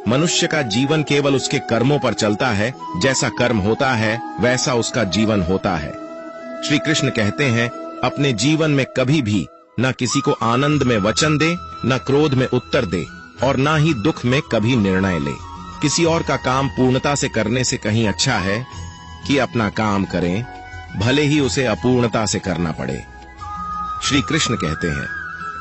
मनुष्य का जीवन केवल उसके कर्मों पर चलता है। जैसा कर्म होता है वैसा उसका जीवन होता है। श्री कृष्ण कहते हैं, अपने जीवन में कभी भी न किसी को आनंद में वचन दे, न क्रोध में उत्तर दे, और न ही दुख में कभी निर्णय ले। किसी और का काम पूर्णता से करने से कहीं अच्छा है कि अपना काम करें, भले ही उसे अपूर्णता से करना पड़े। श्री कृष्ण कहते हैं,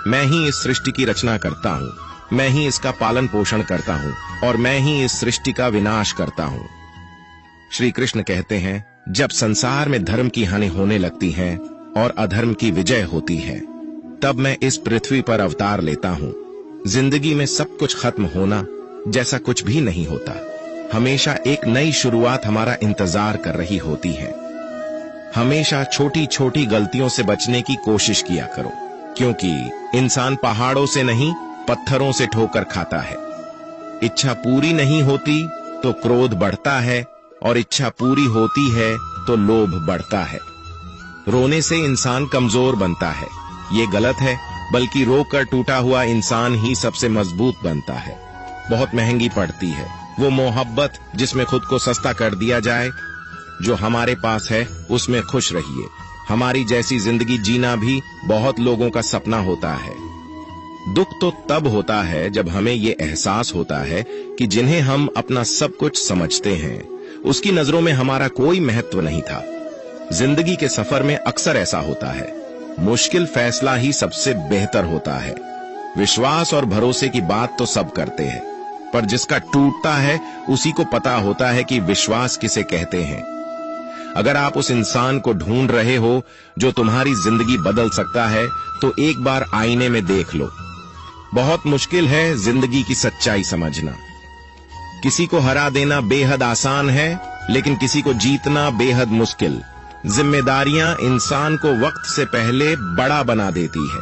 मैं ही इस सृष्टि की रचना करता हूं, मैं ही इसका पालन पोषण करता हूं, और मैं ही इस सृष्टि का विनाश करता हूं। श्री कृष्ण कहते हैं, जब संसार में धर्म की हानि होने लगती है और अधर्म की विजय होती है, तब मैं इस पृथ्वी पर अवतार लेता हूं। जिंदगी में सब कुछ खत्म होना जैसा कुछ भी नहीं होता। हमेशा एक नई शुरुआत हमारा इंतजार कर रही होती है। हमेशा छोटी छोटी गलतियों से बचने की कोशिश किया करो, क्योंकि इंसान पहाड़ों से नहीं पत्थरों से ठोकर खाता है। इच्छा पूरी नहीं होती तो क्रोध बढ़ता है, और इच्छा पूरी होती है तो लोभ बढ़ता है। रोने से इंसान कमजोर बनता है, ये गलत है, बल्कि रोकर टूटा हुआ इंसान ही सबसे मजबूत बनता है। बहुत महंगी पड़ती है वो मोहब्बत जिसमें खुद को सस्ता कर दिया जाए। जो हमारे पास है उसमें खुश रहिए। हमारी जैसी जिंदगी जीना भी बहुत लोगों का सपना होता है। दुख तो तब होता है जब हमें ये एहसास होता है कि जिन्हें हम अपना सब कुछ समझते हैं, उसकी नजरों में हमारा कोई महत्व नहीं था। जिंदगी के सफर में अक्सर ऐसा होता है। मुश्किल फैसला ही सबसे बेहतर होता है। विश्वास और भरोसे की बात तो सब करते हैं, पर जिसका टूटता है उसी को पता होता है कि विश्वास किसे कहते हैं। अगर आप उस इंसान को ढूंढ रहे हो जो तुम्हारी जिंदगी बदल सकता है, तो एक बार आईने में देख लो। बहुत मुश्किल है जिंदगी की सच्चाई समझना। किसी को हरा देना बेहद आसान है, लेकिन किसी को जीतना बेहद मुश्किल। जिम्मेदारियां इंसान को वक्त से पहले बड़ा बना देती है।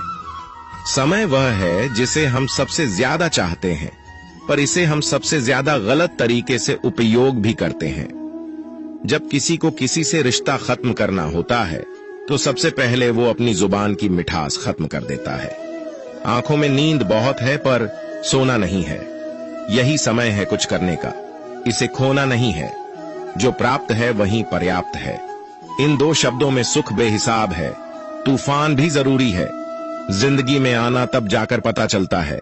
समय वह है जिसे हम सबसे ज्यादा चाहते हैं, पर इसे हम सबसे ज्यादा गलत तरीके से उपयोग भी करते हैं। जब किसी को किसी से रिश्ता खत्म करना होता है, तो सबसे पहले वो अपनी जुबान की मिठास खत्म कर देता है। आंखों में नींद बहुत है, पर सोना नहीं है। यही समय है कुछ करने का, इसे खोना नहीं है। जो प्राप्त है वही पर्याप्त है। इन दो शब्दों में सुख बेहिसाब है। तूफान भी जरूरी है। जिंदगी में आना तब जाकर पता चलता है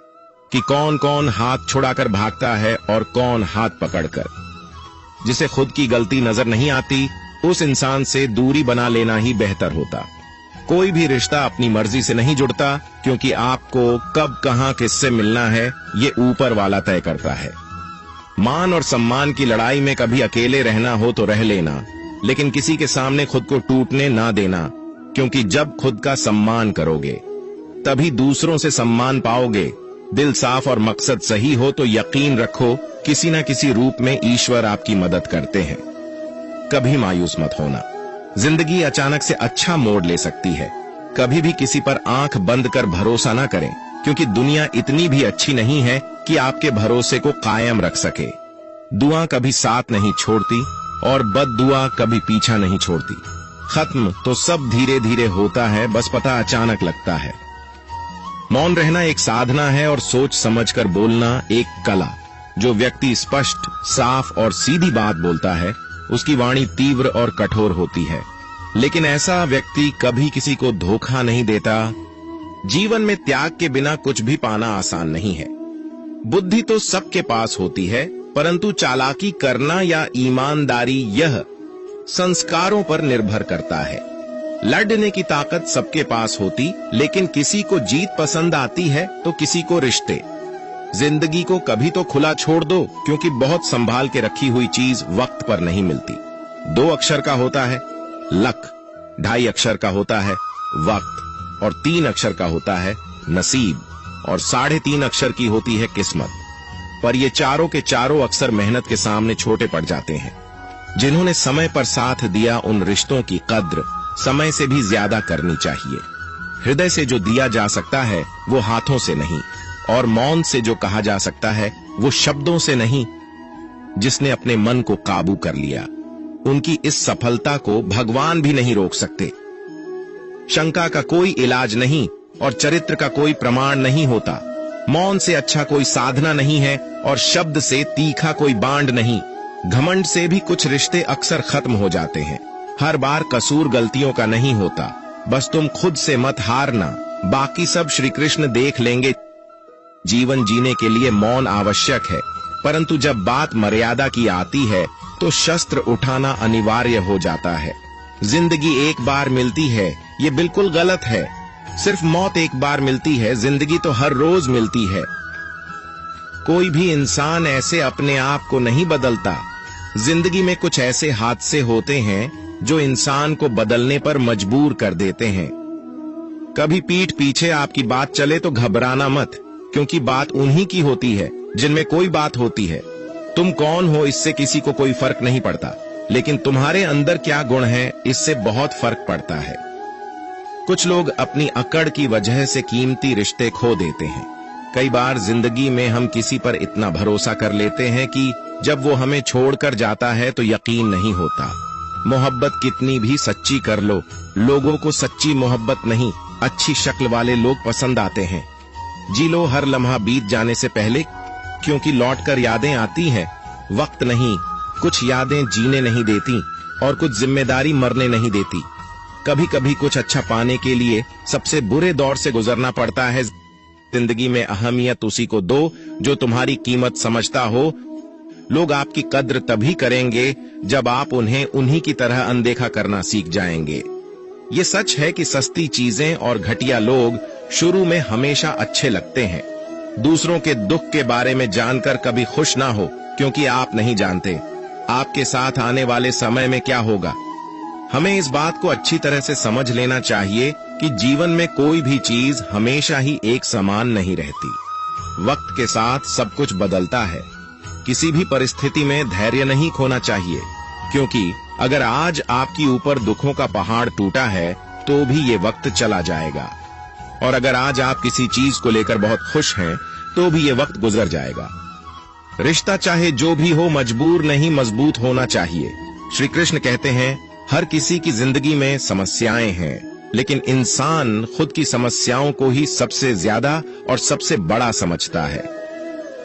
कि कौन कौन हाथ छुड़ाकर भागता है और कौन हाथ पकड़कर। जिसे खुद की गलती नजर नहीं आती, उस इंसान से दूरी बना लेना ही बेहतर होता। कोई भी रिश्ता अपनी मर्जी से नहीं जुड़ता, क्योंकि आपको कब कहां किससे मिलना है ये ऊपर वाला तय करता है। मान और सम्मान की लड़ाई में कभी अकेले रहना हो तो रह लेना, लेकिन किसी के सामने खुद को टूटने ना देना, क्योंकि जब खुद का सम्मान करोगे तभी दूसरों से सम्मान पाओगे। दिल साफ और मकसद सही हो तो यकीन रखो किसी न किसी रूप में ईश्वर आपकी मदद करते हैं। कभी मायूस मत होना। जिंदगी अचानक से अच्छा मोड़ ले सकती है। कभी भी किसी पर आंख बंद कर भरोसा ना करें, क्योंकि दुनिया इतनी भी अच्छी नहीं है कि आपके भरोसे को कायम रख सके। दुआ कभी साथ नहीं छोड़ती और बद्दुआ कभी पीछा नहीं छोड़ती। खत्म तो सब धीरे धीरे होता है, बस पता अचानक लगता है। मौन रहना एक साधना है और सोच समझकर बोलना एक कला। जो व्यक्ति स्पष्ट, साफ और सीधी बात बोलता है, उसकी वाणी तीव्र और कठोर होती है, लेकिन ऐसा व्यक्ति कभी किसी को धोखा नहीं देता। जीवन में त्याग के बिना कुछ भी पाना आसान नहीं है। बुद्धि तो सबके पास होती है, परंतु चालाकी करना या ईमानदारी यह संस्कारों पर निर्भर करता है। लड़ने की ताकत सबके पास होती, लेकिन किसी को जीत पसंद आती है तो किसी को रिश्ते। जिंदगी को कभी तो खुला छोड़ दो, क्योंकि बहुत संभाल के रखी हुई चीज वक्त पर नहीं मिलती। 2 अक्षर का होता है लक, 2.5 अक्षर का होता है वक्त, और 3 अक्षर का होता है नसीब, और 3.5 अक्षर की होती है किस्मत। पर ये चारों के चारों अक्षर मेहनत के सामने छोटे पड़ जाते हैं। जिन्होंने समय पर साथ दिया, उन रिश्तों की कद्र समय से भी ज्यादा करनी चाहिए। हृदय से जो दिया जा सकता है वो हाथों से नहीं, और मौन से जो कहा जा सकता है वो शब्दों से नहीं। जिसने अपने मन को काबू कर लिया, उनकी इस सफलता को भगवान भी नहीं रोक सकते। शंका का कोई इलाज नहीं और चरित्र का कोई प्रमाण नहीं होता। मौन से अच्छा कोई साधना नहीं है और शब्द से तीखा कोई बांड नहीं। घमंड से भी कुछ रिश्ते अक्सर खत्म हो जाते हैं। हर बार कसूर गलतियों का नहीं होता, बस तुम खुद से मत हारना, बाकी सब श्री कृष्ण देख लेंगे। जीवन जीने के लिए मौन आवश्यक है, परंतु जब बात मर्यादा की आती है तो शस्त्र उठाना अनिवार्य हो जाता है। जिंदगी एक बार मिलती है, ये बिल्कुल गलत है। सिर्फ मौत एक बार मिलती है, जिंदगी तो हर रोज मिलती है। कोई भी इंसान ऐसे अपने आप को नहीं बदलता। जिंदगी में कुछ ऐसे हादसे होते हैं जो इंसान को बदलने पर मजबूर कर देते हैं। कभी पीठ पीछे आपकी बात चले तो घबराना मत, क्योंकि बात उन्हीं की होती है जिनमें कोई बात होती है। तुम कौन हो इससे किसी को कोई फर्क नहीं पड़ता, लेकिन तुम्हारे अंदर क्या गुण है इससे बहुत फर्क पड़ता है। कुछ लोग अपनी अकड़ की वजह से कीमती रिश्ते खो देते हैं। कई बार जिंदगी में हम किसी पर इतना भरोसा कर लेते हैं कि जब वो हमें छोड़कर जाता है तो यकीन नहीं होता। मोहब्बत कितनी भी सच्ची कर लो, लोगों को सच्ची मोहब्बत नहीं, अच्छी शक्ल वाले लोग पसंद आते हैं। जी लो हर लम्हा बीत जाने से पहले, क्योंकि लौटकर यादें आती हैं। वक्त नहीं, कुछ यादें जीने नहीं देती और कुछ जिम्मेदारी मरने नहीं देती। कभी कभी कुछ अच्छा पाने के लिए सबसे बुरे दौर से गुजरना पड़ता है। जिंदगी में अहमियत उसी को दो जो तुम्हारी कीमत समझता हो। लोग आपकी कद्र तभी करेंगे जब आप उन्हें उन्हीं की तरह अनदेखा करना सीख जाएंगे। ये सच है कि सस्ती चीजें और घटिया लोग शुरू में हमेशा अच्छे लगते हैं। दूसरों के दुख के बारे में जानकर कभी खुश ना हो, क्योंकि आप नहीं जानते आपके साथ आने वाले समय में क्या होगा। हमें इस बात को अच्छी तरह से समझ लेना चाहिए कि जीवन में कोई भी चीज हमेशा ही एक समान नहीं रहती। वक्त के साथ सब कुछ बदलता है। किसी भी परिस्थिति में धैर्य नहीं खोना चाहिए, क्योंकि अगर आज आपके ऊपर दुखों का पहाड़ टूटा है तो भी ये वक्त चला जाएगा, और अगर आज आप किसी चीज को लेकर बहुत खुश हैं तो भी ये वक्त गुजर जाएगा। रिश्ता चाहे जो भी हो मजबूर नहीं मजबूत होना चाहिए। श्री कृष्ण कहते हैं हर किसी की जिंदगी में समस्याएं हैं, लेकिन इंसान खुद की समस्याओं को ही सबसे ज्यादा और सबसे बड़ा समझता है।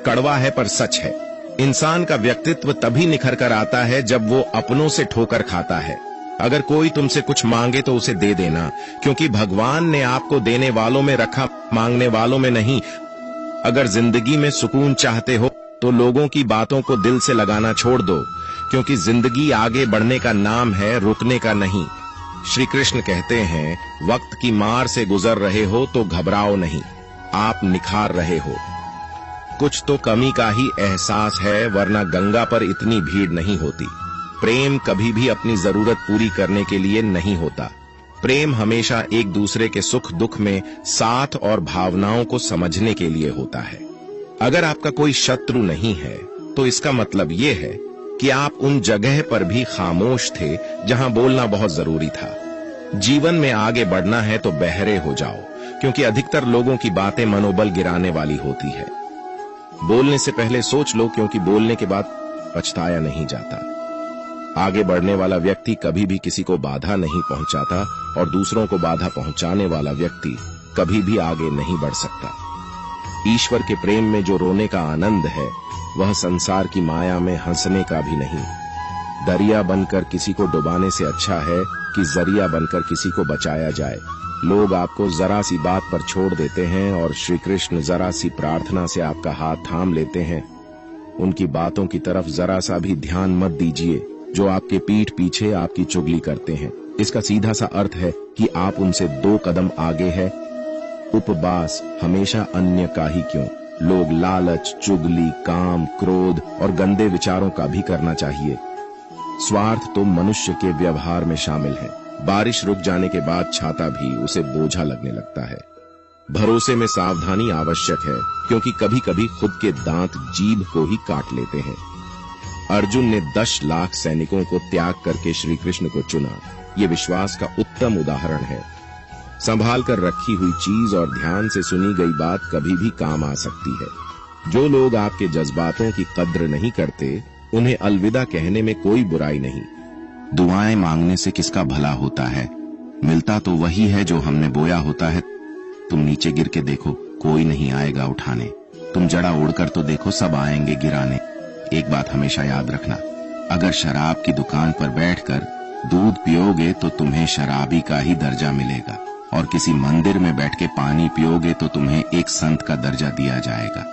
कड़वा है पर सच है। इंसान का व्यक्तित्व तभी निखर कर आता है जब वो अपनों से ठोकर खाता है। अगर कोई तुमसे कुछ मांगे तो उसे दे देना, क्योंकि भगवान ने आपको देने वालों में रखा, मांगने वालों में नहीं। अगर जिंदगी में सुकून चाहते हो तो लोगों की बातों को दिल से लगाना छोड़ दो, क्योंकि जिंदगी आगे बढ़ने का नाम है, रुकने का नहीं। श्री कृष्ण कहते हैं वक्त की मार से गुजर रहे हो तो घबराओ नहीं, आप निखार रहे हो। कुछ तो कमी का ही एहसास है, वरना गंगा पर इतनी भीड़ नहीं होती। प्रेम कभी भी अपनी जरूरत पूरी करने के लिए नहीं होता। प्रेम हमेशा एक दूसरे के सुख दुख में साथ और भावनाओं को समझने के लिए होता है। अगर आपका कोई शत्रु नहीं है तो इसका मतलब ये है कि आप उन जगह पर भी खामोश थे जहां बोलना बहुत जरूरी था। जीवन में आगे बढ़ना है तो बहरे हो जाओ, क्योंकि अधिकतर लोगों की बातें मनोबल गिराने वाली होती है। बोलने से पहले सोच लो, क्योंकि बोलने के बाद पछताया नहीं जाता। आगे बढ़ने वाला व्यक्ति कभी भी किसी को बाधा नहीं पहुंचाता, और दूसरों को बाधा पहुंचाने वाला व्यक्ति कभी भी आगे नहीं बढ़ सकता। ईश्वर के प्रेम में जो रोने का आनंद है वह संसार की माया में हंसने का भी नहीं। दरिया बनकर किसी को डुबाने से अच्छा है कि जरिया बनकर किसी को बचाया जाए। लोग आपको जरा सी बात पर छोड़ देते हैं और श्री कृष्ण जरा सी प्रार्थना से आपका हाथ थाम लेते हैं। उनकी बातों की तरफ जरा सा भी ध्यान मत दीजिए जो आपके पीठ पीछे आपकी चुगली करते हैं। इसका सीधा सा अर्थ है कि आप उनसे 2 कदम आगे है। उपवास हमेशा अन्य का ही क्यों, लोग लालच, चुगली, काम, क्रोध और गंदे विचारों का भी करना चाहिए। स्वार्थ तो मनुष्य के व्यवहार में शामिल है। बारिश रुक जाने के बाद छाता भी उसे बोझा लगने लगता है। भरोसे में सावधानी आवश्यक है, क्योंकि कभी कभी खुद के दांत जीभ को ही काट लेते हैं। अर्जुन ने 10 लाख सैनिकों को त्याग करके श्री कृष्ण को चुना। ये विश्वास का उत्तम उदाहरण है। संभाल कर रखी हुई चीज और ध्यान से सुनी गई बात कभी भी काम आ सकती है। जो लोग आपके जज्बातों की कद्र नहीं करते, उन्हें अलविदा कहने में कोई बुराई नहीं। दुआएं मांगने से किसका भला होता है? मिलता तो वही है जो हमने बोया होता है। तुम नीचे गिर के देखो, कोई नहीं आएगा उठाने। तुम जड़ा उड़कर तो देखो, सब आएंगे गिराने। एक बात हमेशा याद रखना, अगर शराब की दुकान पर बैठकर दूध पियोगे तो तुम्हें शराबी का ही दर्जा मिलेगा, और किसी मंदिर में बैठ के पानी पियोगे तो तुम्हें एक संत का दर्जा दिया जाएगा।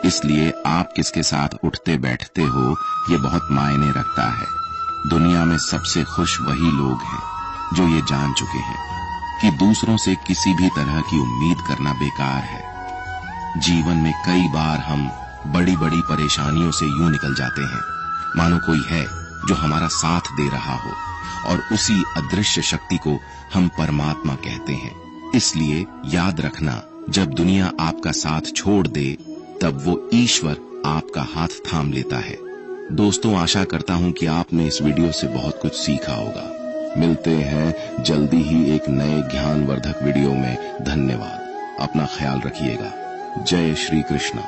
इसलिए आप किसके साथ उठते बैठते हो ये बहुत मायने रखता है। दुनिया में सबसे खुश वही लोग हैं जो ये जान चुके हैं कि दूसरों से किसी भी तरह की उम्मीद करना बेकार है। जीवन में कई बार हम बड़ी बड़ी परेशानियों से यूं निकल जाते हैं मानो कोई है जो हमारा साथ दे रहा हो, और उसी अदृश्य शक्ति को हम परमात्मा कहते हैं। इसलिए याद रखना, जब दुनिया आपका साथ छोड़ दे तब वो ईश्वर आपका हाथ थाम लेता है। दोस्तों, आशा करता हूं कि आपने इस वीडियो से बहुत कुछ सीखा होगा। मिलते हैं जल्दी ही एक नए ज्ञानवर्धक वीडियो में। धन्यवाद। अपना ख्याल रखिएगा। जय श्री कृष्ण।